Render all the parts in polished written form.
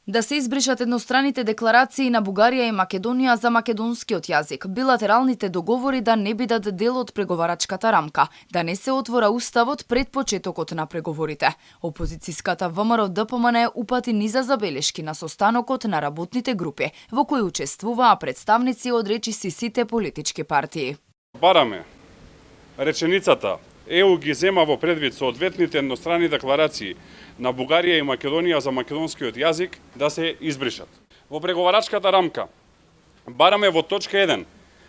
Да се избришат едностраните декларации на Бугарија и Македонија за македонскиот јазик, билатералните договори да не бидат дел од преговарачката рамка, да не се отвора уставот пред почетокот на преговорите. Опозицијската ВМРО ДПМН упати низа забелешки на состанокот на работните групи, во кои учествуваа представници од речиси сите политички партии. Бараме реченицата ЕУ ги зема во предвид соодветните еднострани декларации на Бугарија и Македонија за македонскиот јазик да се избришат. Во преговарачката рамка бараме во точка 1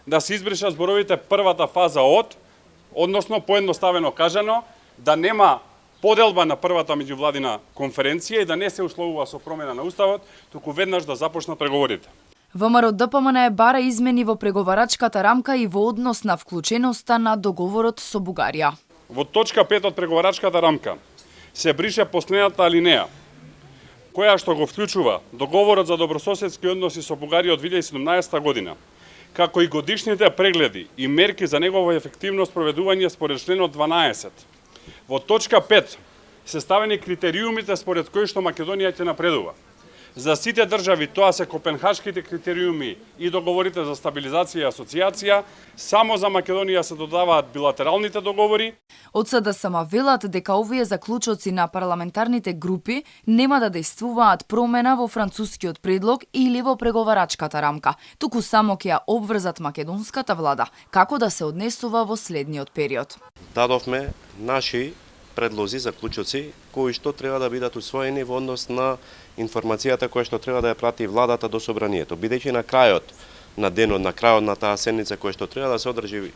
да се избришат зборовите првата фаза од, односно поедноставено кажано, да нема поделба на првата меѓувладина конференција и да не се условува со промена на уставот, туку веднаш да започнат преговорите. ВМРО ДПМН бара измени во преговарачката рамка и во однос на вклученоста на договорот со Бугарија. Во точка 5 од преговарачката рамка се брише последната алинеја, која што го вклучува договорот за добрососедски односи со Бугарија од 2017 година, како и годишните прегледи и мерки за негова ефективно спроведување според членот 12. Во точка 5 се ставени критериумите според кои што Македонија ќе напредува. За сите држави тоа се копенхашките критериуми и договорите за стабилизација и асоциација, само за Македонија се додаваат билатералните договори. Од СДСМ велат дека овие заклучоци на парламентарните групи нема да действуваат промена во францускиот предлог или во преговарачката рамка, туку само ќе ја обврзат македонската влада како да се однесува во следниот период. Дадовме наши предлози, заклучоци, кои што треба да бидат усвоени во однос на информацијата која што треба да ја прати владата до собранието, бидејќи на крајот на денот, на крајот на таа седница која што треба да се одржи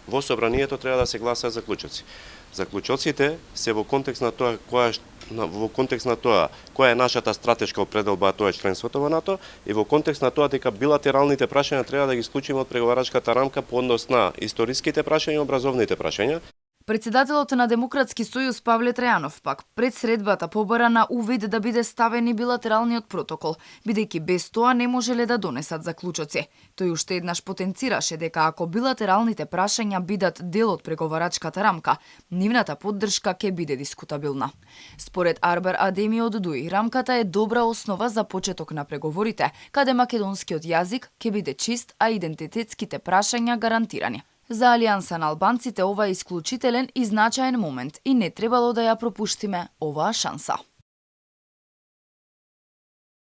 во собранието, треба да се гласаат заклучоци. Заклучоците се во контекст на тоа која е нашата стратешка определба, тоа е членството во НАТО, и во контекст на тоа дека билатералните прашања треба да ги исклучиме од преговарачката рамка по однос на историските прашања и образовните прашања. Председателот на Демократски сојуз Павле Трајанов пак пред средбата побара на увид да биде ставен и билатералниот протокол, бидејќи без тоа не можеле да донесат заклучоци. Тој уште еднаш потенцираше дека ако билатералните прашања бидат дел од преговарачката рамка, нивната поддршка ќе биде дискутабилна. Според Арбер Адеми од ДУИ, рамката е добра основа за почеток на преговорите, каде македонскиот јазик ќе биде чист, а идентитетските прашања гарантирани. За Алијанса на албанците ова е исклучителен и значаен момент и не требало да ја пропуштиме оваа шанса.